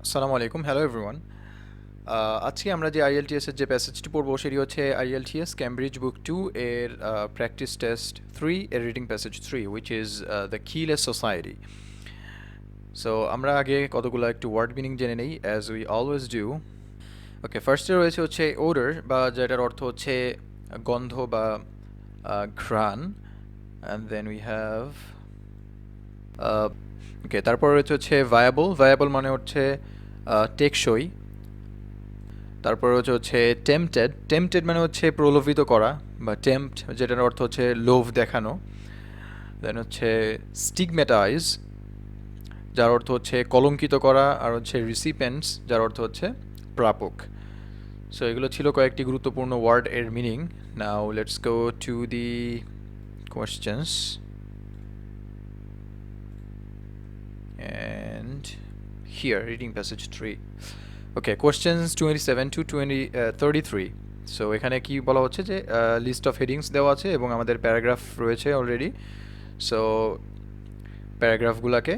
আসসালামু আলাইকুম, hello everyone. আজকে আমরা যে আইএলটিএস এর যে প্যাসেজটি পড়বো সেটি হচ্ছে আইএলটিএস ক্যামব্রিজ বুক 2 এর প্র্যাকটিস টেস্ট 3 এর reading passage 3 which is the keyless society. So আমরা আগে কতগুলো একটু ওয়ার্ড মিনিং জেনে নেই অ্যাজ উই অলওয়েজ ডু। ওকে, ফার্স্টে রয়েছে হচ্ছে ওডর, বা যেটার অর্থ হচ্ছে গন্ধ বা ঘ্রাণ, and then we have okay, তারপর রয়েছে হচ্ছে ভায়াবল। ভায়াবল মানে হচ্ছে টেকসই। তারপর হচ্ছে টেম্পটেড। টেম্পটেড মানে হচ্ছে প্রলোভিত করা, বা টেম্পট যেটার অর্থ হচ্ছে লোভ দেখানো। দেন হচ্ছে স্টিগম্যাটাইজ, যার অর্থ হচ্ছে কলঙ্কিত করা, আর হচ্ছে রিসিপেন্টস, যার অর্থ হচ্ছে প্রাপক। সো এগুলো ছিল কয়েকটি গুরুত্বপূর্ণ ওয়ার্ড এর meaning. Now let's go to the questions and here reading passage 3. Okay, questions 27 to 33. So এখানে কি বলা হচ্ছে যে লিস্ট অফ হেডিংস দেওয়া আছে এবং আমাদের প্যারাগ্রাফ রয়েছে অলরেডি। সো প্যারাগ্রাফগুলোকে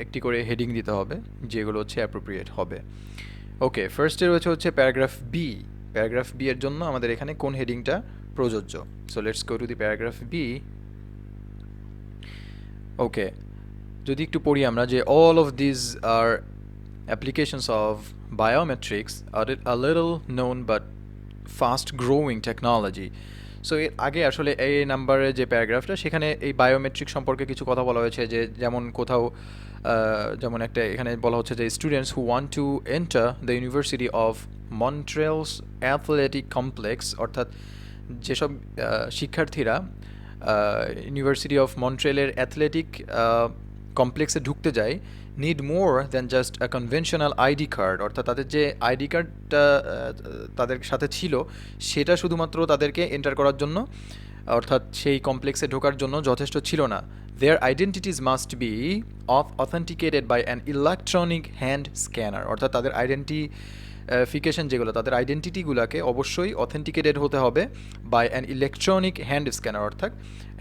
একটি করে হেডিং দিতে হবে যেগুলো হচ্ছে অ্যাপ্রোপ্রিয়েট হবে। ওকে, ফার্স্টে রয়েছে হচ্ছে প্যারাগ্রাফ বি। প্যারাগ্রাফ বি এর জন্য আমাদের এখানে কোন হেডিংটা প্রযোজ্য? So let's go to the paragraph B. Okay, যদি একটু পড়ি আমরা যে all of these are applications of biometrics, are a little known but fast growing technology. So এর আগে আসলে এই নাম্বারে যে প্যারাগ্রাফটা সেখানে এই বায়োমেট্রিক সম্পর্কে কিছু কথা বলা হয়েছে, যে যেমন কোথাও যেমন একটা এখানে বলা হচ্ছে যে students who want to enter the university of Montreal's athletic complex, অর্থাৎ যেসব শিক্ষার্থীরা ইউনিভার্সিটি অফ মন্ট্রিয়ালের অ্যাথলেটিক কমপ্লেক্সে ঢুকতে যায়, নিড মোর দ্যান জাস্ট আ কনভেনশনাল আইডি কার্ড, অর্থাৎ তাদের যে আইডি কার্ডটা তাদের সাথে ছিল সেটা শুধুমাত্র তাদেরকে এন্টার করার জন্য, অর্থাৎ সেই কমপ্লেক্সে ঢোকার জন্য যথেষ্ট ছিল না। Their identities must be authenticated by an electronic hand scanner, অর্থাৎ তাদের আইডেন্টিফিকেশন যেগুলো, তাদের আইডেন্টিটিগুলোকে অবশ্যই অথেন্টিকেটেড হতে হবে by an electronic hand scanner, অর্থাৎ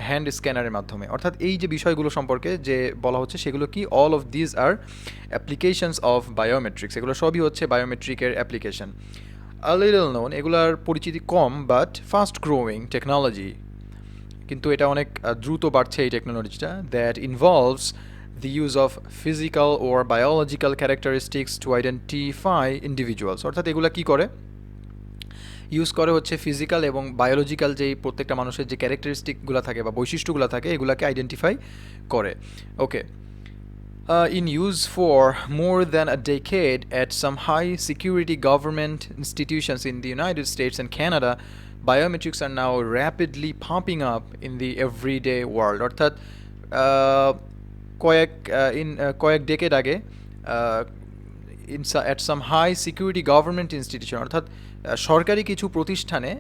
হ্যান্ড স্ক্যানারের মাধ্যমে। অর্থাৎ এই যে বিষয়গুলো সম্পর্কে যে বলা হচ্ছে সেগুলো কি, all of these are applications of biometrics, এগুলো সবই হচ্ছে বায়োমেট্রিকের অ্যাপ্লিকেশন। আ লিটল নোন, এগুলার পরিচিতি কম, বাট ফাস্ট গ্রোয়িং টেকনোলজি, কিন্তু এটা অনেক দ্রুত বাড়ছে এই টেকনোলজিটা। That involves the use of physical or biological characteristics to identify individuals, অর্থাৎ এগুলা কি করে, ইউজ করে হচ্ছে ফিজিক্যাল এবং বায়োলজিক্যাল যেই প্রত্যেকটা মানুষের যে ক্যারেক্টারিস্টিকগুলো থাকে বা বৈশিষ্ট্যগুলো থাকে এগুলাকে আইডেন্টিফাই করে। ওকে, in use for more than a decade at some high security government institutions in the United States and Canada, biometrics are now rapidly popping up in the everyday world, অর্থাৎ কয়েক ডেকেড আগে at some high security government institution, অর্থাৎ সরকারি কিছু প্রতিষ্ঠানে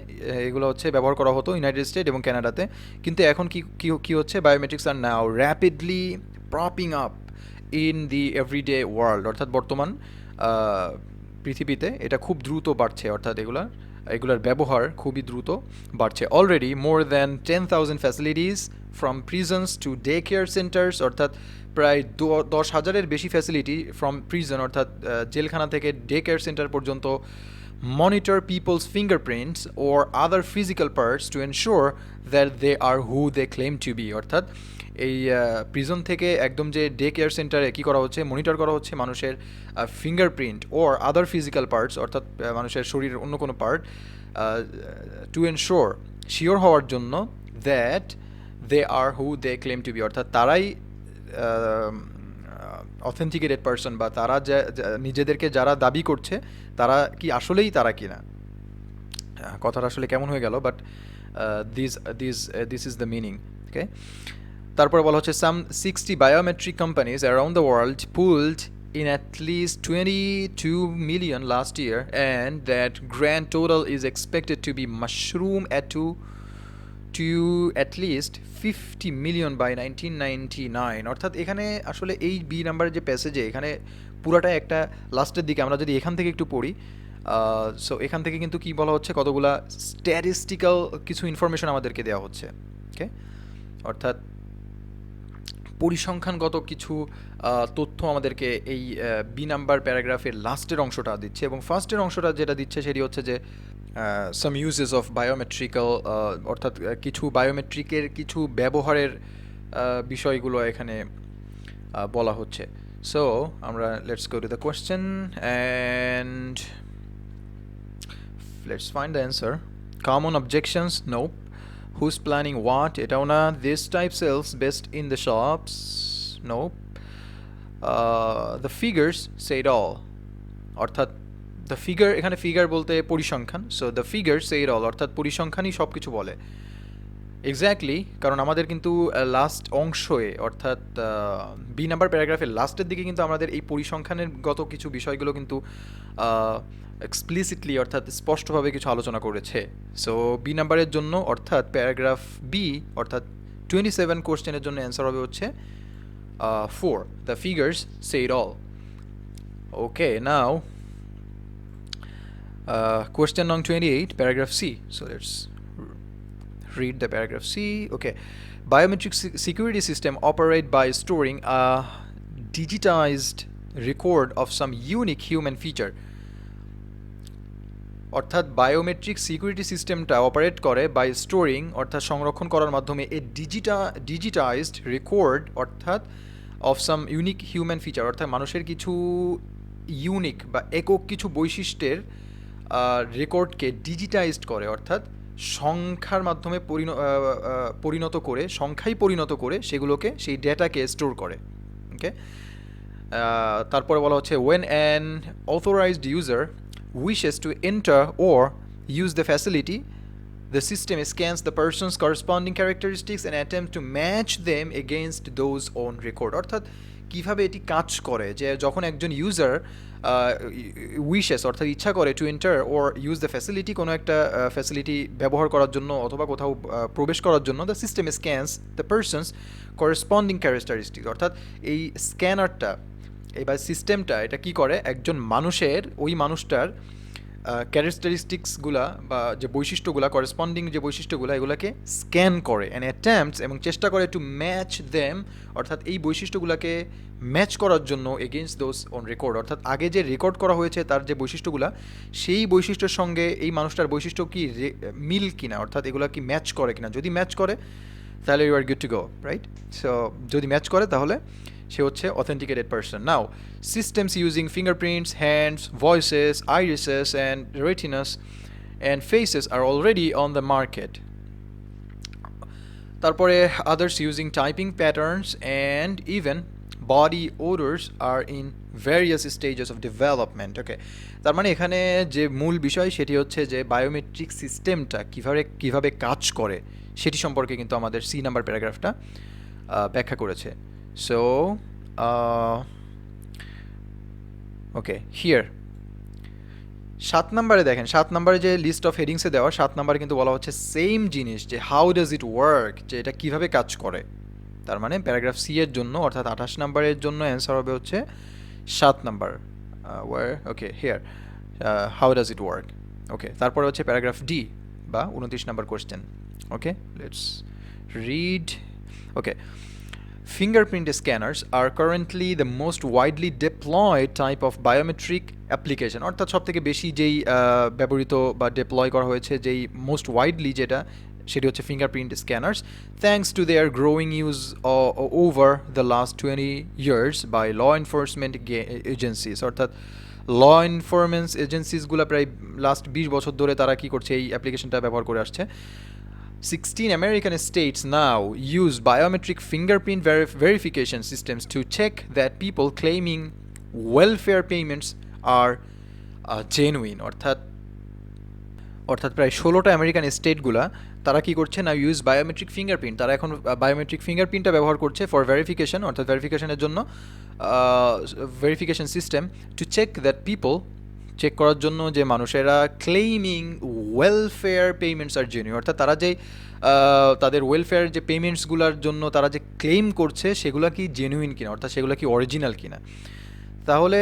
এগুলো হচ্ছে ব্যবহার করা হতো ইউনাইটেড স্টেট এবং কানাডাতে, কিন্তু এখন কি হচ্ছে, biometrics are now rapidly propping up in the everyday world, অর্থাৎ বর্তমান পৃথিবীতে এটা খুব দ্রুত বাড়ছে, অর্থাৎ এগুলার ব্যবহার খুবই দ্রুত বাড়ছে। Already more than 10,000 facilities from prisons to day care centres, অর্থাৎ প্রায় 10,000-এর বেশি ফ্যাসিলিটি ফ্রম প্রিজন, অর্থাৎ জেলখানা থেকে ডে কেয়ার সেন্টার পর্যন্ত, monitor people's fingerprints or other physical parts to ensure that they are who they claim to be, অর্থাৎ এই prison থেকে একদম যে ডে কেয়ার সেন্টারে কী করা হচ্ছে, মনিটর করা হচ্ছে মানুষের ফিঙ্গারপ্রিন্ট ওর আদার ফিজিক্যাল পার্টস, অর্থাৎ মানুষের শরীরের অন্য কোনো পার্ট, টু এনশোর, শিওর হওয়ার জন্য, that they are who they claim to be, অর্থাৎ তারাই অথেন্টিকেটেড পারসন, বা তারা নিজেদেরকে যারা দাবি করছে তারা কি আসলেই তারা কিনা। কথাটা আসলে কেমন হয়ে গেল, but this is the meaning. Okay, তারপরে বলা হচ্ছে some 60 biometric companies around the world pulled in at least 22 million last year, and that grand total is expected to be mushroom to at least 50 million by 1999, অর্থাৎ এখানে আসলে এই B নাম্বারের যে প্যাসেজে এখানে পুরাটা একটা লাস্টের দিকে আমরা যদি এখান থেকে একটু পড়ি, সো এখান থেকে কিন্তু কি বলা হচ্ছে, কতগুলা স্ট্যাটিস্টিক্যাল কিছু ইনফরমেশন আমাদেরকে দেওয়া হচ্ছে। ওকে, অর্থাৎ পরিসংখ্যানগত কিছু তথ্য আমাদেরকে এই বি নাম্বার প্যারাগ্রাফের লাস্টের অংশটা দিচ্ছে, এবং ফার্স্টের অংশটা যেটা দিচ্ছে সেটি হচ্ছে যে সাম ইউজেস অফ বায়োমেট্রিক্যাল, অর্থাৎ কিছু বায়োমেট্রিকের কিছু ব্যবহারের বিষয়গুলো এখানে বলা হচ্ছে। সো আমরা let's go to the question and let's find the answer. Common objections, nope. Who's planning what? এটাও না. This type sells best in the shops, nope. The figures say it all. অর্থাৎ the figure, এখানে figure বলতে পরিসংখ্যান, so the figures say it all, অর্থাৎ পরিসংখ্যানই সব কিছু বলে। এক্স্যাক্টলি, কারণ আমাদের কিন্তু লাস্ট অংশে অর্থাৎ বি নাম্বার প্যারাগ্রাফের লাস্টের দিকে কিন্তু আমাদের এই পরিসংখ্যানের গত কিছু বিষয়গুলো কিন্তু এক্সপ্লিসিটলি অর্থাৎ স্পষ্টভাবে কিছু আলোচনা করেছে। সো বি নাম্বারের জন্য অর্থাৎ প্যারাগ্রাফ বি অর্থাৎ 27 কোশ্চেনের জন্য অ্যান্সার হবে হচ্ছে 4, the figures say it all. Okay, now question number 28, paragraph C. So let's read the paragraph C. Okay. Biometric security system operate by storing a digitized record of some unique human feature. অর্থাৎ biometric security সিস্টেমটা operate করে by storing অর্থাৎ সংরক্ষণ করার মাধ্যমে এ digitised record অর্থাৎ of some unique human feature, অর্থাৎ মানুষের কিছু ইউনিক বা একক কিছু বৈশিষ্ট্যের রেকর্ডকে ডিজিটাইজড করে, অর্থাৎ সংখ্যার মাধ্যমে পরিণত করে সেগুলোকে সেই ডেটাকে স্টোর করে। ওকে, তারপরে বলা হচ্ছে when an authorized user wishes to enter or use the facility, the system scans the person's corresponding characteristics and attempts to match them against those on record. অর্থাৎ কিভাবে এটি কাজ করে যে যখন একজন ইউজার উইশেস অর্থাৎ ইচ্ছা করে to enter or use the facility, কোনো একটা ফ্যাসিলিটি ব্যবহার করার জন্য অথবা কোথাও প্রবেশ করার জন্য, the system স্ক্যানস the persons corresponding characteristics, অর্থাৎ এই স্ক্যানারটা এবার সিস্টেমটা এটা কি করে একজন মানুষের ওই মানুষটার ক্যারেক্টারিস্টিক্সগুলা বা যে বৈশিষ্ট্যগুলা করেসপন্ডিং যে বৈশিষ্ট্যগুলো এগুলোকে স্ক্যান করে অ্যান্ড অ্যাটেম্পটস এবং চেষ্টা করে টু ম্যাচ দেম, অর্থাৎ এই বৈশিষ্ট্যগুলোকে ম্যাচ করার জন্য এগেইনস্ট দোজ অন রেকর্ড, অর্থাৎ আগে যে রেকর্ড করা হয়েছে তার যে বৈশিষ্ট্যগুলো সেই বৈশিষ্ট্যের সঙ্গে এই মানুষটার বৈশিষ্ট্য কি মিল কিনা, অর্থাৎ এগুলো কি ম্যাচ করে কিনা। যদি ম্যাচ করে তাহলে you are good to go, right? So যদি ম্যাচ করে তাহলে সে হচ্ছে authenticated person. Now systems using fingerprints, hands, voices, irises and retinas and faces are already on the market. তারপরে others using typing patterns and even body odors are in various stages of development. Okay, তার মানে এখানে যে মূল বিষয় সেটি হচ্ছে যে বায়োমেট্রিক সিস্টেমটা কিভাবে কাজ করে সেটি সম্পর্কে কিন্তু আমাদের সি নাম্বার প্যারাগ্রাফটা ব্যাখ্যা করেছে। সো ওকে, হিয়ার 7 নম্বরে দেখেন, 7 নম্বরে যে লিস্ট অফ হেডিংসে দেওয়া 7 নম্বরে কিন্তু বলা হচ্ছে সেম জিনিস যে হাউ ডাজ ইট ওয়ার্ক, যে এটা কীভাবে কাজ করে। তার মানে প্যারাগ্রাফ সি এর জন্য অর্থাৎ 28 নম্বরের জন্য অ্যান্সার হবে হচ্ছে 7 নম্বর। Okay, here how does it work. Okay, তারপরে হচ্ছে প্যারাগ্রাফ ডি বা 29 নম্বর question. Okay, let's read. Okay, fingerprint scanners are currently the most widely deployed type of biometric application, অর্থাৎ সবথেকে বেশি যেই ব্যবহৃত বা ডিপ্লয় করা হয়েছে যেই মোস্ট ওয়াইডলি যেটা সেটি হচ্ছে fingerprint scanners, thanks to their growing use over the last 20 years by law enforcement agencies, অর্থাৎ ল এনফোর্সমেন্ট এজেন্সিসগুলো প্রায় লাস্ট 20 বছর ধরে তারা কি করছে এই অ্যাপ্লিকেশনটা ব্যবহার করে আসছে। 16 American states now use biometric fingerprint verification systems to check that people claiming welfare payments are genuine. অর্থাৎ প্রায় 16টা আমেরিকান স্টেটগুলা তারা কি করছে না ইউজ বায়োমেট্রিক ফিঙ্গারপ্রিন্ট, তারা এখন বায়োমেট্রিক ফিঙ্গারপ্রিন্টটা ব্যবহার করছে ফর ভেরিফিকেশন, অর্থাৎ ভেরিফিকেশনের জন্য verification system to check that people, check করার জন্য যে মানুষেরা claiming welfare payments are genuine, অর্থাৎ তারা যে তাদের ওয়েলফেয়ার যে পেমেন্টসগুলোর জন্য তারা যে ক্লেইম করছে সেগুলো কি জেনুইন কিনা, অর্থাৎ সেগুলো কি অরিজিনাল কিনা। তাহলে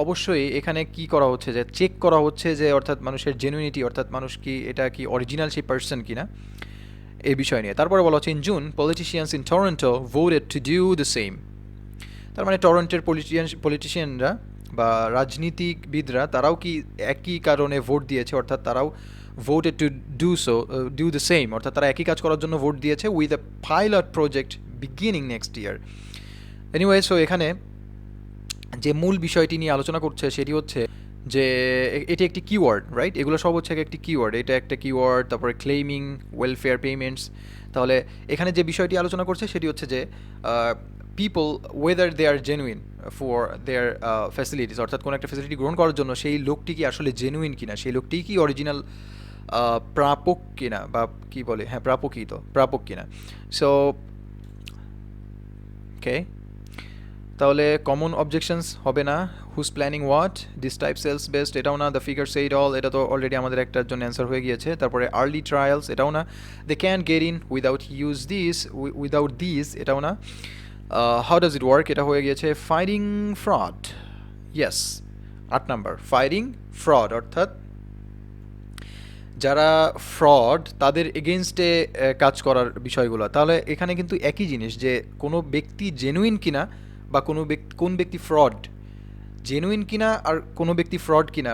অবশ্যই এখানে কি করা হচ্ছে যে চেক করা হচ্ছে যে অর্থাৎ মানুষের জেনুইনিটি, অর্থাৎ মানুষ কি এটা কি অরিজিনাল সেই পার্সন কিনা। এই বিষয় নিয়ে। তারপরে বলা হচ্ছে in June politicians in Toronto voted to do the same. তার মানে টরন্টোর পলিটিশিয়ানরা বা রাজনীতিবিদরা তারাও কি একই কারণে ভোট দিয়েছে, অর্থাৎ তারাও voted to do the same, অর্থাৎ তারা একই কাজ করার জন্য ভোট দিয়েছে with a pilot project beginning next year. Anyway, so এখানে যে মূল বিষয়টি নিয়ে আলোচনা করছে সেটি হচ্ছে যে এটি একটি কিওয়ার্ড, রাইট? এগুলো সব হচ্ছে একটি কিওয়ার্ড, এটা একটা কিওয়ার্ড, তারপরে ক্লেমিং ওয়েলফেয়ার পেমেন্টস। তাহলে এখানে যে বিষয়টি আলোচনা করছে সেটি হচ্ছে যে people whether they are genuine for their facilities, অর্থাৎ কোনো একটা ফ্যাসিলিটি গ্রহণ করার জন্য সেই লোকটি কি আসলে জেনুইন কিনা, সেই লোকটি কি অরিজিনাল প্রাপক কিনা, বা কি বলে, হ্যাঁ প্রাপকই তো, প্রাপক কিনা। সো ওকে, তাহলে কমন অবজেকশনস হবে না। Whose planning what, this type sells based, এটাও না। দ্য ফিগার সেইড অল, এটা তো অলরেডি আমাদের একটার জন্য অ্যান্সার হয়ে গিয়েছে। তারপরে আর্লি ট্রায়ালস, এটাও না। They can get in without this, এটাও না। হাউ ডাজ ইট ওয়ার্ক, এটা হয়ে গিয়েছে। Fighting fraud, yes 8 number, fighting fraud, অর্থাৎ যারা ফ্রড তাদের এগেনস্টে কাজ করার বিষয়গুলো। তাহলে এখানে কিন্তু একই জিনিস, যে কোনো ব্যক্তি জেনুইন কিনা বা কোন ব্যক্তি ফ্রড, জেনুইন কিনা আর কোনো ব্যক্তি ফ্রড কিনা,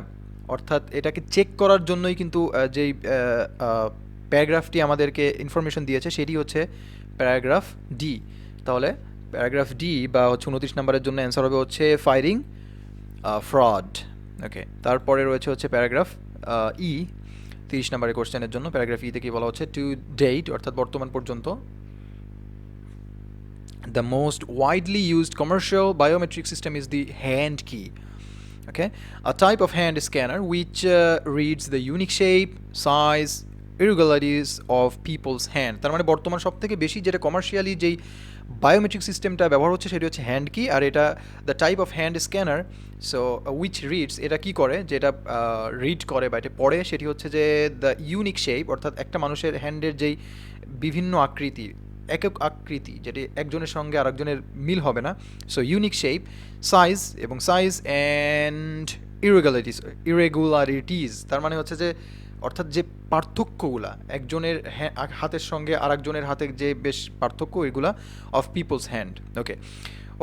অর্থাৎ এটাকে চেক করার জন্যই কিন্তু যেই প্যারাগ্রাফটি আমাদেরকে ইনফরমেশন দিয়েছে সেটি হচ্ছে প্যারাগ্রাফ ডি। তাহলে প্যারাগ্রাফ ডি বা হচ্ছে 29 নম্বরের জন্য অ্যান্সার হবে হচ্ছে ফাইটিং ফ্রড। ওকে, তারপরে রয়েছে হচ্ছে প্যারাগ্রাফ ই 30 নম্বরের কোশ্চেনের জন্য। প্যারাগ্রাফ ইতে কি বলা হচ্ছে, টু ডেট, অর্থাৎ বর্তমান পর্যন্ত the most widely used commercial biometric system is the hand key. Okay, a type of hand scanner which reads the unique shape, size, irregularities of people's hand. তার মানে বর্তমান সবথেকে বেশি যেটা কমার্শিয়ালি যেই বায়োমেট্রিক সিস্টেমটা ব্যবহার হচ্ছে সেটি হচ্ছে হ্যান্ড কি, আর এটা the type of hand scanner, so which reads, এটা কি করে, যেটা রিড করে বা এটা পড়ে, সেটি হচ্ছে যে দ্য ইউনিক শেপ, অর্থাৎ একটা মানুষের হ্যান্ডের যেই বিভিন্ন আকৃতি, একক আকৃতি, যেটি একজনের সঙ্গে আরেকজনের মিল হবে না। সো ইউনিক শেপ, সাইজ, এবং সাইজ অ্যান্ড ইরেগুলারিটিস, তার মানে হচ্ছে যে অর্থাৎ যে পার্থক্যগুলা একজনের হাতের সঙ্গে আরেকজনের হাতের যে বেশ পার্থক্য, এগুলা of people's hand. Okay,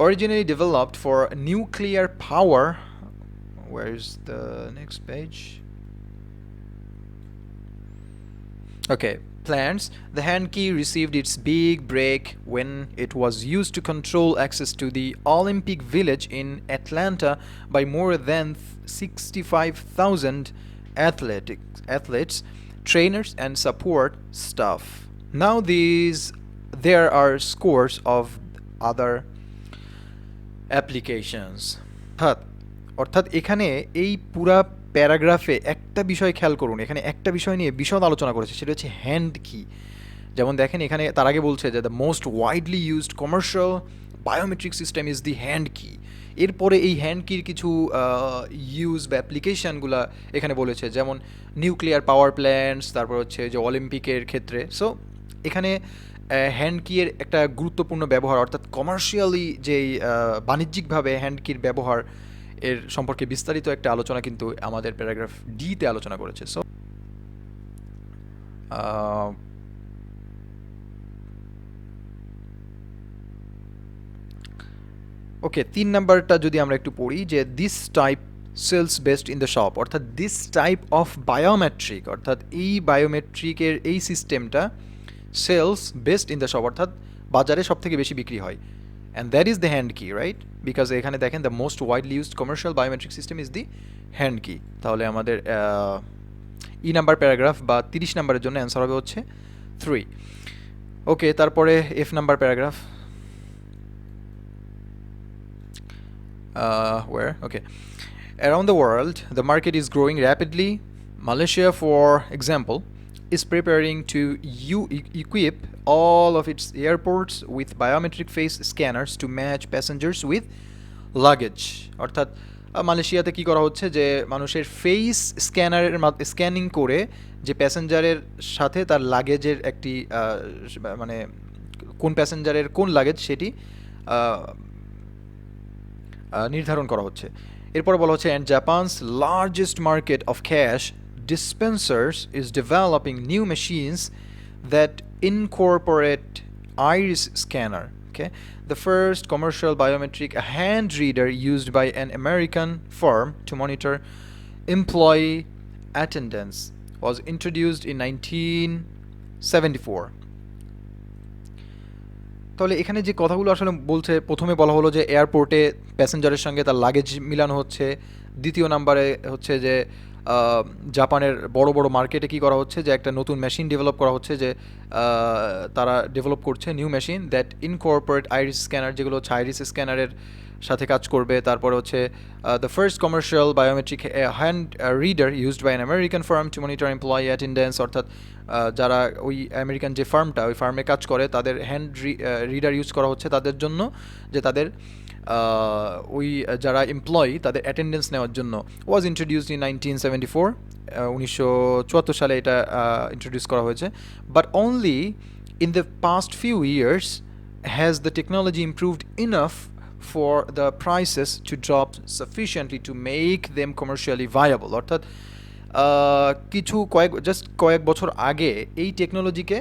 originally developed for nuclear power, where is the next page? Okay, plants. The hand key received its big break when it was used to control access to the Olympic Village in Atlanta by more than 65,000 athletes, trainers, and support staff. Now there are scores of other applications. অর্থাৎ এখানে এই পুরা প্যারাগ্রাফে একটা বিষয় খেয়াল করুন, এখানে একটা বিষয় নিয়ে বিশদ আলোচনা করেছে, সেটা হচ্ছে হ্যান্ড কি। যেমন দেখেন এখানে তার আগে বলছে যে the most widely used commercial biometric system is the hand কি। এরপরে এই হ্যান্ড কির কিছু ইউজ বা অ্যাপ্লিকেশানগুলো এখানে বলেছে, যেমন নিউক্লিয়ার পাওয়ার প্ল্যান্টস, তারপর হচ্ছে যে অলিম্পিকের ক্ষেত্রে। সো এখানে হ্যান্ড কিয়ের একটা গুরুত্বপূর্ণ ব্যবহার, অর্থাৎ কমার্শিয়ালি যেই বাণিজ্যিকভাবে হ্যান্ড কির ব্যবহার এর সম্পর্কে বিস্তারিত একটা আলোচনা কিন্তু আমাদের প্যারাগ্রাফ ডিতে আলোচনা করেছে। সো ওকে, 3 নাম্বারটা যদি আমরা একটু পড়ি, যে this type sells best in the shop, অর্থাৎ দিস টাইপ অফ বায়োমেট্রিক, অর্থাৎ এই বায়োমেট্রিকের এই সিস্টেমটা sells best in the shop, অর্থাৎ বাজারে সব থেকে বেশি বিক্রি হয়। And that is the hand key, right? Because এখানে দেখেন the most widely used commercial biometric system is the hand key. তাহলে আমাদের ই নাম্বার প্যারাগ্রাফ বা 30 নাম্বারের জন্য অ্যান্সার হবে হচ্ছে 3. ওকে, তারপরে F number paragraph, where? Okay. Around the world, the market is growing rapidly. Malaysia, for example, is preparing to equip all of its airports with biometric face scanners to match passengers with luggage. অর্থাৎ মালয়েশিয়াতে কি করা হচ্ছে, যে মানুষের face স্ক্যানারের scanning করে যে প্যাসেঞ্জারের সাথে তার লাগেজের একটি মানে কোন প্যাসেঞ্জারের কোন লাগেজ সেটি নির্ধারণ করা হচ্ছে। এরপর বলা হচ্ছে and জাপানস largest market of cash dispensers is developing new machines that incorporate iris scanner. Okay, the first commercial biometric hand reader used by an American firm to monitor employee attendance was introduced in 1974. তাহলে এখানে যে কথাগুলো আসলে বলছে, প্রথমে বলা হলো যে এয়ারপোর্টে প্যাসেঞ্জারের সঙ্গে তার লাগেজ মিলানো হচ্ছে। দ্বিতীয় নাম্বারে হচ্ছে যে জাপানের বড় বড় মার্কেটে কি করা হচ্ছে, যে একটা নতুন মেশিন ডেভেলপ করা হচ্ছে, যে তারা ডেভেলপ করছে new machine that incorporate iris scanner, যেগুলো হচ্ছে আইরিস স্ক্যানারের সাথে কাজ করবে। তারপরে হচ্ছে the first commercial biometric hand reader used by an American firm to monitor employee attendance, অর্থাৎ যারা ওই আমেরিকান যে ফার্মটা, ওই ফার্মে কাজ করে তাদের হ্যান্ড রিডার ইউজ করা হচ্ছে তাদের জন্য, যে তাদের ওই যারা এমপ্লয়ি তাদের অ্যাটেন্ডেন্স নেওয়ার জন্য। ওয়াজ ইন্ট্রোডিউসড ইন 1974, 1974 সালে এটা ইন্ট্রোডিউস করা হয়েছে। But only in the past few years has the technology improved enough for the prices to drop sufficiently to make them commercially viable, অর্থাৎ কিছু কয়েক বছর আগে এই টেকনোলজিকে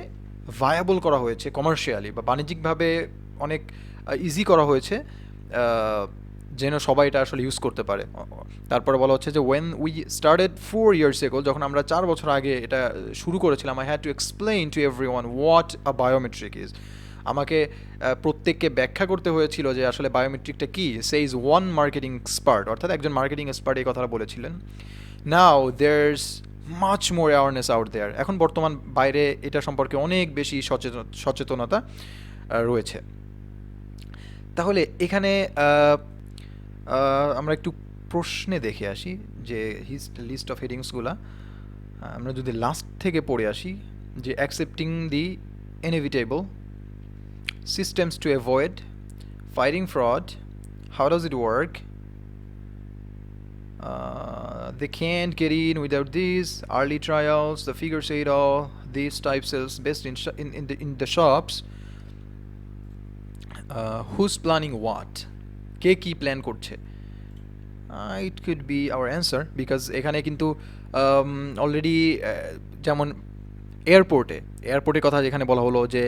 ভায়াবল করা হয়েছে কমার্শিয়ালি, বা বাণিজ্যিকভাবে অনেক ইজি করা হয়েছে, যেন সবাই এটা আসলে ইউজ করতে পারে। তারপরে বলা হচ্ছে যে when we started 4 years ago, যখন আমরা 4 বছর আগে এটা শুরু করেছিলাম, I had to explain to everyone what a biometric is. আমাকে প্রত্যেককে ব্যাখ্যা করতে হয়েছিল যে আসলে বায়োমেট্রিকটা কি, says one marketing expert, অর্থাৎ একজন মার্কেটিং এক্সপার্ট এই কথাটা বলেছিলেন। Now there's much more awareness out there, এখন বর্তমান বাইরে এটা সম্পর্কে অনেক বেশি সচেতনতা রয়েছে। তাহলে এখানে আমরা একটু প্রশ্নে দেখে আসি যে লিস্ট অফ হেডিংসগুলা আমরা যদি লাস্ট থেকে পড়ে আসি, যে accepting the inevitable, systems to avoid, fighting fraud, how does it work, they can't get in without these, early trials, the figure say it all, these type sales best in the shops, who's planning what, কে কি plan করছে, it could be our answer because এখানে কিন্তু already যেমন এয়ারপোর্টের কথা যেখানে বলা হলো যে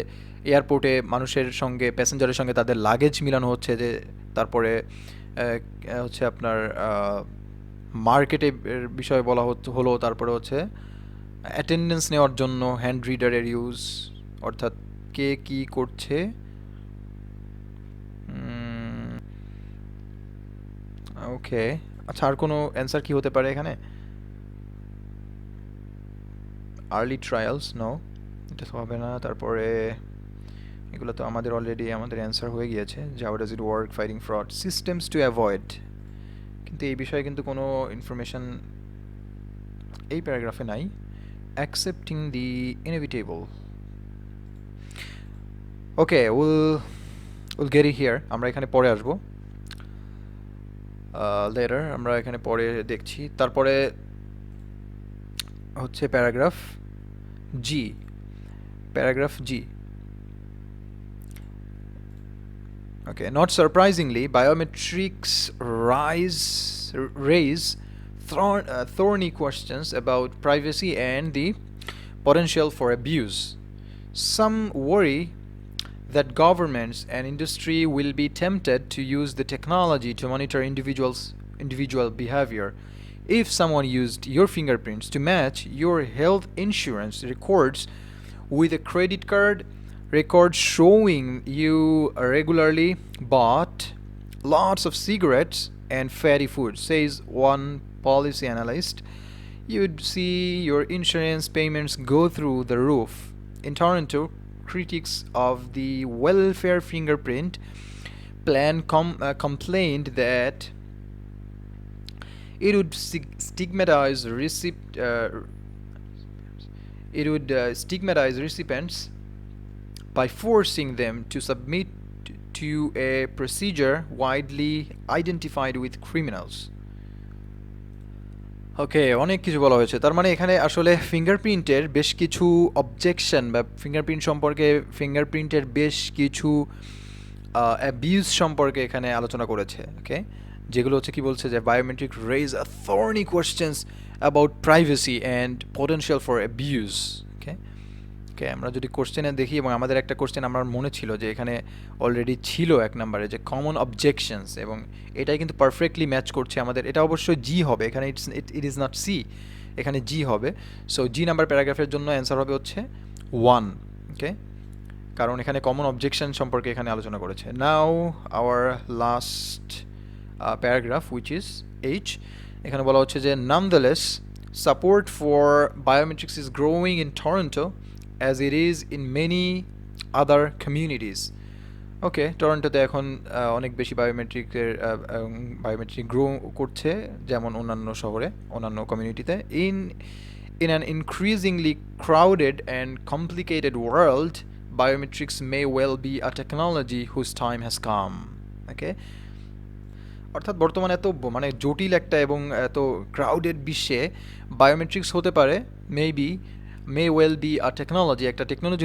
এয়ারপোর্টে মানুষের সঙ্গে, প্যাসেঞ্জারের সঙ্গে তাদের লাগেজ মিলানো হচ্ছে, যে তারপরে হচ্ছে আপনার মার্কেটে বিষয়ে বলা হলো, তারপরে হচ্ছে অ্যাটেন্ডেন্স নেওয়ার জন্য হ্যান্ড রিডারের ইউজ, অর্থাৎ কে কি করছে। ওকে, আচ্ছা, আর কোনো অ্যান্সার কি হতে পারে এখানে? আর্লি ট্রায়ালস, নো, এটা তো হবে না। তারপরে এগুলো তো আমাদের অলরেডি আমাদের অ্যান্সার হয়ে গিয়েছে, যে how does it work, fighting fraud, systems to avoid, কিন্তু এই বিষয়ে কিন্তু কোনো ইনফরমেশন এই প্যারাগ্রাফে নাই। Accepting the inevitable, okay, will get it here, আমরা এখানে পরে আসবো লেটার, আমরা এখানে পরে দেখছি। তারপরে হচ্ছে paragraph G, Okay, not surprisingly, biometrics raise thorny questions about privacy and the potential for abuse. Some worry that governments and industry will be tempted to use the technology to monitor individual behavior. If someone used your fingerprints to match your health insurance records with a credit card record showing you regularly bought lots of cigarettes and fatty food, says one policy analyst, you'd see your insurance payments go through the roof. In Toronto, critics of the welfare fingerprint plan complained that it would stigmatize recipients by forcing them to submit to a procedure widely identified with criminals. ওকে, অনেক কিছু বলা হয়েছে। তার মানে এখানে আসলে ফিঙ্গারপ্রিন্টের বেশ কিছু অবজেকশন, বা ফিঙ্গারপ্রিন্টের বেশ কিছু অ্যাবিউজ সম্পর্কে এখানে আলোচনা করেছে। ওকে, যেগুলো হচ্ছে কি বলছে, যে biometric raise a thorny questions about privacy and potential for abuse. Okay, okay, আমরা যদি কোশ্চেনে দেখি, এবং আমাদের একটা কোশ্চেন আমার মনে ছিল যে এখানে অলরেডি ছিল 1 নম্বরে, যে কমন অবজেকশনস, এবং এটাই কিন্তু পারফেক্টলি ম্যাচ করছে আমাদের। এটা অবশ্যই জি হবে, এখানে ইট ইজ নট সি, এখানে জি হবে। সো জি নাম্বার প্যারাগ্রাফের জন্য অ্যান্সার হবে হচ্ছে 1। ওকে, কারণ এখানে কমন অবজেকশন সম্পর্কে এখানে আলোচনা করেছে। নাও our last paragraph which is H. এখানে বলা হচ্ছে যে nonetheless support for biometrics is growing in Toronto as it is in many other communities. ওকে, টরন্টোতে এখন অনেক বেশি বায়োমেট্রিক গ্রো করছে, যেমন অন্যান্য শহরে, অন্যান্য কমিউনিটিতে। In an increasingly crowded and complicated world, biometrics may well be a technology whose time has come. ওকে, অর্থাৎ বর্তমানে এত মানে জটিল একটা এবং এত ক্রাউডেড বিশ্বে বায়োমেট্রিক্স হতে পারে, মে ওয়েল বি আ টেকনোলজি, একটা টেকনোলজি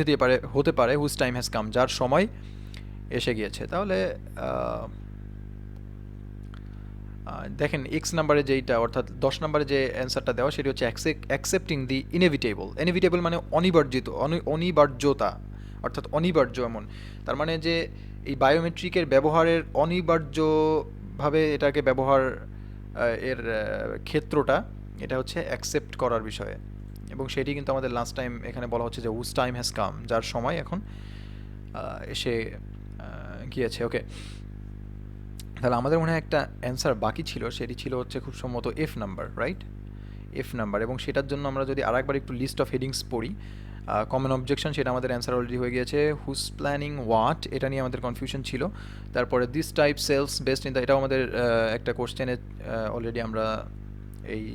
হতে পারে হুজ টাইম হ্যাজ কাম, যার সময় এসে গিয়েছে। তাহলে দেখেন এক্স নাম্বারে যেইটা, অর্থাৎ 10 নম্বরে যে অ্যান্সারটা দেওয়া, সেটি হচ্ছে অ্যাকসেপ্টিং দি ইনএভিটেবল মানে অনিবার্যতা, অর্থাৎ অনিবার্য এমন। তার মানে যে এই বায়োমেট্রিকের ব্যবহারের অনিবার্যভাবে এটাকে ব্যবহার এর ক্ষেত্রটা, এটা হচ্ছে অ্যাকসেপ্ট করার বিষয়ে, এবং সেটি কিন্তু আমাদের লাস্ট টাইম এখানে বলা হচ্ছে যে হুজ টাইম হ্যাজ কাম, যার সময় এখন এসে গিয়েছে। ওকে, তাহলে আমাদের মনে হয় একটা অ্যান্সার বাকি ছিল, সেটি ছিল হচ্ছে খুব সম্ভবত F number, right? F number, এবং সেটার জন্য আমরা যদি আরেকবার একটু লিস্ট অফ হেডিংস পড়ি, কমন অবজেকশন, সেটা আমাদের অ্যান্সার অলরেডি হয়ে গিয়েছে। হুজ প্ল্যানিং হোয়াট, এটা নিয়ে আমাদের কনফিউশন ছিল। তারপরে this type sells best in the, এটাও আমাদের একটা কোশ্চেনে অলরেডি আমরা এই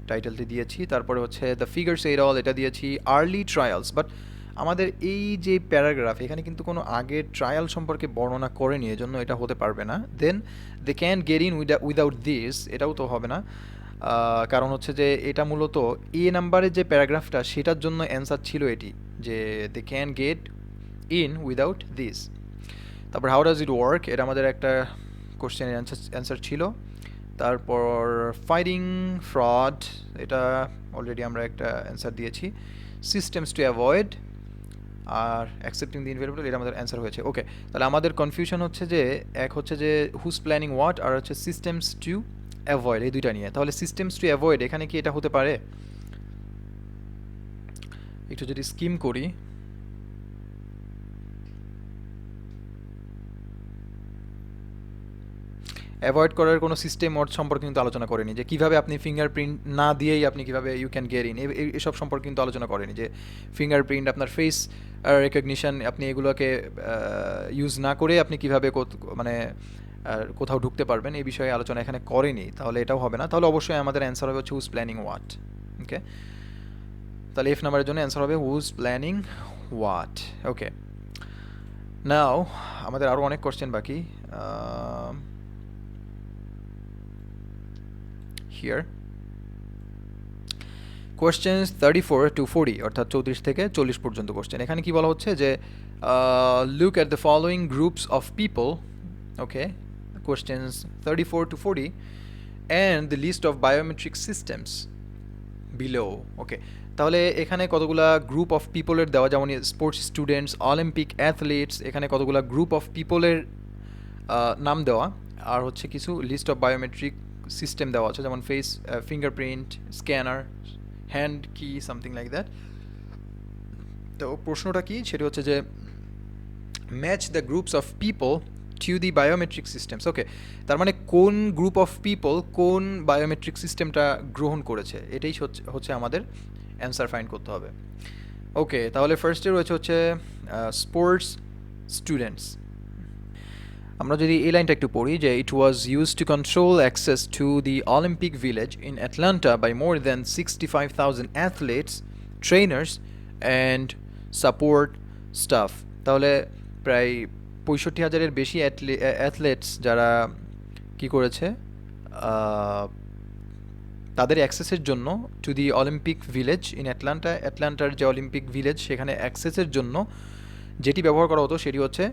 টাইটেলটি দিয়েছি। তারপরে হচ্ছে দ্য ফিগার্স এইট অল, এটা দিয়েছি। আর্লি ট্রায়ালস, বাট আমাদের এই যে প্যারাগ্রাফ, এখানে কিন্তু কোনো আগের ট্রায়াল সম্পর্কে বর্ণনা করেনি, এজন্য এটা হতে পারবে না। Then they can get in without this, এটাও তো হবে না, কারণ হচ্ছে যে এটা মূলত এ নাম্বারের যে প্যারাগ্রাফটা, সেটার জন্য অ্যান্সার ছিল এটি, যে they can get in without this. তারপর হাউ ডাজ ইট ওয়ার্ক, এটা আমাদের একটা কোশ্চেনের অ্যান্সার ছিল। তারপর ফাইটিং ফ্রড, এটা অলরেডি আমরা একটা অ্যান্সার দিয়েছি। Systems to avoid, are accepting the invariable, এটা আমাদের অ্যান্সার হয়েছে। ওকে, তাহলে আমাদের কনফিউশন হচ্ছে যে এক হচ্ছে যে হুজ প্ল্যানিং হোয়াট, আর হচ্ছে সিস্টেমস টু অ্যাভয়েড, এই দুইটা নিয়ে। তাহলে সিস্টেমস টু অ্যাভয়েড, এখানে কি এটা হতে পারে? একটু যদি স্কিম করি, অ্যাভয়েড করার কোনো সিস্টেম ওর সম্পর্কে কিন্তু আলোচনা করেনি, যে কীভাবে আপনি ফিঙ্গারপ্রিন্ট না দিয়েই আপনি কীভাবে ইউ ক্যান গেট ইন, এসব সম্পর্কে কিন্তু আলোচনা করেনি, যে ফিঙ্গারপ্রিন্ট, আপনার ফেস রেকগনিশন, আপনি এগুলোকে ইউজ না করে আপনি কীভাবে মানে কোথাও ঢুকতে পারবেন, এই বিষয়ে আলোচনা এখানে করেনি। তাহলে এটাও হবে না। তাহলে অবশ্যই আমাদের অ্যান্সার হবে হচ্ছে হুজ প্ল্যানিং হোয়াট। ওকে, তাহলে এফ নাম্বারের জন্য অ্যান্সার হবে হুজ প্ল্যানিং হোয়াট। ওকে, নাও আমাদের আরও অনেক কোশ্চেন বাকি। Here questions 34 to 40, অর্থাৎ 34 থেকে 40 পর্যন্ত কোশ্চেন। এখানে কি বলা হচ্ছে যে look at the following groups of people, okay, questions 34 to 40, and the list of biometric systems below. ওকে, তাহলে এখানে কতগুলা গ্রুপ অফ পিপলের দেওয়া, যেমন স্পোর্টস স্টুডেন্টস, অলিম্পিক অ্যাথলিটস, এখানে কতগুলা গ্রুপ অফ পিপলের নাম দেওয়া, আর হচ্ছে কিছু লিস্ট অফ বায়োমেট্রিক সিস্টেম দেওয়া আছে, যেমন ফেস ফিঙ্গারপ্রিন্ট, স্ক্যানার, হ্যান্ড কি, সামথিং লাইক দ্যাট। তো প্রশ্নটা কি, সেটা হচ্ছে যে match the groups of people to the biometric systems. Okay, তার মানে কোন গ্রুপ অফ পিপল কোন বায়োমেট্রিক সিস্টেমটা গ্রহণ করেছে, এটাই হচ্ছে আমাদের অ্যান্সার ফাইন্ড করতে হবে। ওকে, তাহলে ফার্স্টে রয়েছে হচ্ছে স্পোর্টস স্টুডেন্টস। আমরা যদি এই লাইনটা একটু পড়ি, যে it was use to control access to the Olympic village in Atlanta by more than 65,000 athletes, trainers and support staff. তাহলে প্রায় 65,000-এর বেশি অ্যাথলেটস যারা কি করেছে, তাদের অ্যাক্সেসের জন্য to the Olympic village in অ্যাটলান্টার যে অলিম্পিক ভিলেজ, সেখানে অ্যাক্সেসের জন্য যেটি ব্যবহার করা হতো সেটি হচ্ছে,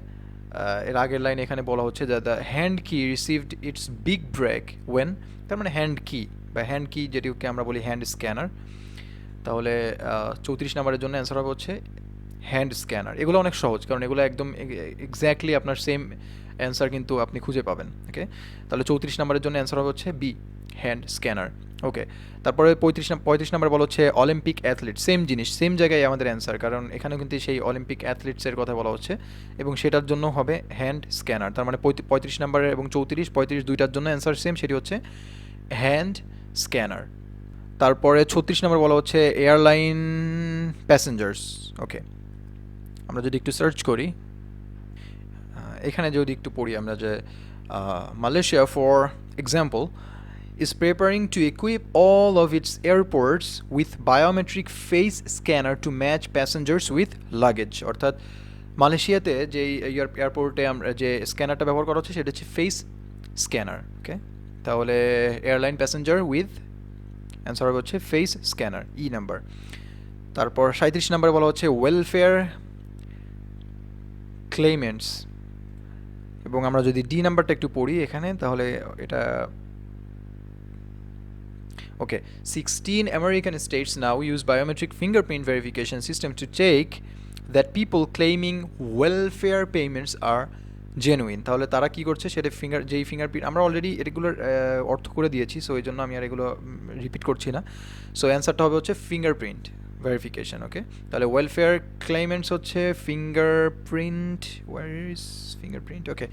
এর আগের লাইন এখানে বলা হচ্ছে যে the hand key received its big break when, তার মানে হ্যান্ড কি বা হ্যান্ড কি যেটিকে আমরা বলি হ্যান্ড স্ক্যানার। তাহলে 34 নম্বরের জন্য অ্যান্সার হবে হচ্ছে হ্যান্ড স্ক্যানার। এগুলো অনেক সহজ, কারণ এগুলো একদম এক্স্যাক্টলি আপনার সেম অ্যান্সার কিন্তু আপনি খুঁজে পাবেন। ওকে, তাহলে 34 নম্বরের জন্য অ্যান্সার হবে হচ্ছে বি, হ্যান্ড স্ক্যানার। ওকে, তারপরে 35 নম্বর বলা হচ্ছে অলিম্পিক অ্যাথলিট। সেম জিনিস, সেম জায়গায় আমাদের অ্যান্সার, কারণ এখানেও কিন্তু সেই অলিম্পিক অ্যাথলিটসের কথা বলা হচ্ছে এবং সেটার জন্য হবে হ্যান্ড স্ক্যানার। তার মানে 35 নম্বরের এবং 34 দুইটার জন্য অ্যান্সার সেম, সেটি হচ্ছে হ্যান্ড স্ক্যানার। তারপরে 36 নম্বর বলা হচ্ছে এয়ারলাইন প্যাসেঞ্জার্স। ওকে, আমরা যদি একটু সার্চ করি, এখানে যদি একটু পড়ি আমরা যে Malaysia for example is preparing to equip all of its airports with biometric face scanner to match passengers with luggage। অর্থাৎ মালয়েশিয়াতে যে এয়ারপোর্টে আমরা যে স্ক্যানারটা ব্যবহার করা হচ্ছে সেটা হচ্ছে ফেস স্ক্যানার। ওকে, তাহলে এয়ারলাইন প্যাসেঞ্জার উইথ অ্যান্সার হবে হচ্ছে ফেস স্ক্যানার, ই নাম্বার। তারপর 37 নম্বরে বলা হচ্ছে ওয়েলফেয়ার ক্লেইমেন্টস, এবং আমরা যদি ডি নাম্বারটা একটু পড়ি এখানে, তাহলে এটা ওকে, 16 American states now use biometric fingerprint verification system to check that people claiming welfare payments are genuine। তাহলে তারা কি করছে সেটা যেই ফিঙ্গারপ্রিন্ট আমরা অলরেডি এগুলোর অর্থ করে দিয়েছি, সো এই জন্য আমি আর এগুলো রিপিট করছি না। সো অ্যান্সারটা হবে হচ্ছে ফিঙ্গারপ্রিন্ট ভেরিফিকেশন। ওকে, তাহলে ওয়েলফেয়ার ক্লেইমেন্টস হচ্ছে fingerprint, where is fingerprint? Okay,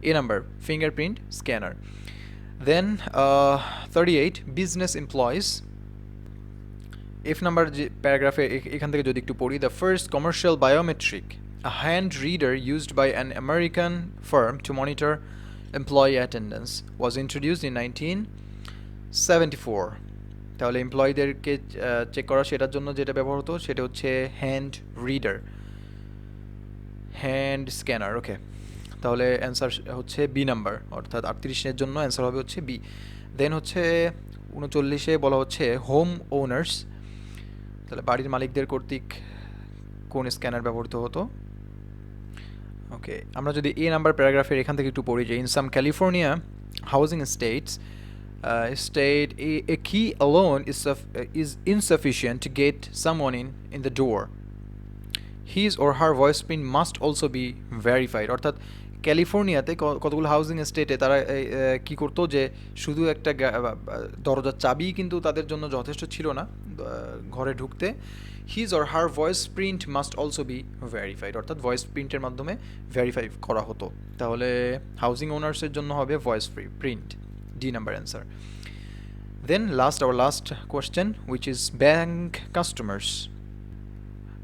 A number fingerprint scanner. Then 38 business employees, F number প্যারাগ্রাফে এখান থেকে যদি একটু পড়ি, the first commercial biometric, a hand reader used by an American firm to monitor employee attendance, was introduced in 1974। তাহলে এমপ্লয়ীদেরকে check করা সেটার জন্য যেটা ব্যবহার হতো সেটা হচ্ছে হ্যান্ড রিডার, হ্যান্ড স্ক্যানার। ওকে, তাহলে অ্যান্সার হচ্ছে বি নাম্বার, অর্থাৎ 38-এর জন্য অ্যান্সার হবে হচ্ছে বি। দেন হচ্ছে 39-এ বলা হচ্ছে হোম ওনার্স, তাহলে বাড়ির মালিকদের কর্তৃক কোন স্ক্যানার ব্যবহৃত হতো। ওকে, আমরা যদি এ নাম্বার প্যারাগ্রাফের এখান থেকে একটু পড়ি যে in some California housing states state a key alone is insufficient to get someone in the door. His or her voice print must also be verified। অর্থাৎ ক্যালিফোর্নিয়াতে কতগুলো হাউজিং স্টেটে তারা কি করতো যে শুধু একটা দরজার চাবি কিন্তু তাদের জন্য যথেষ্ট ছিল না ঘরে ঢুকতে। His or her voice print must also be verified, অর্থাৎ ভয়েস প্রিন্টের মাধ্যমে ভেরিফাই করা হতো। তাহলে হাউজিং ওনার্সের জন্য হবে voice print, D number answer. Then our last question, which is bank customers।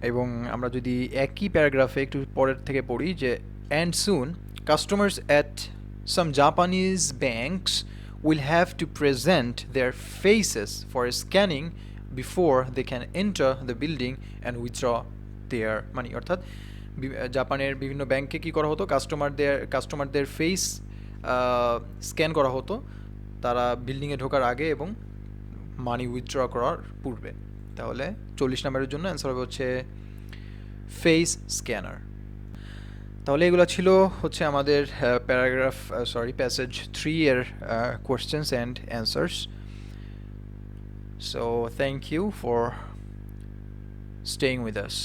এবং আমরা যদি একই প্যারাগ্রাফে একটু পরের থেকে পড়ি যে and soon customers at some Japanese banks will have to present their faces for scanning before they can enter the building and withdraw their money। অর্থাৎ জাপানের বিভিন্ন ব্যাংকে কি করা হতো, কাস্টমারদের ফেস স্ক্যান করা হতো তারা বিল্ডিংয়ে ঢোকার আগে এবং মানি উইথড্র করার পূর্বে। তাহলে 40 নম্বরের জন্য অ্যান্সার হবে হচ্ছে ফেস স্ক্যানার। তাহলে এগুলো ছিল হচ্ছে আমাদের প্যাসেজ 3 এর questions and answers. So thank you for staying with us.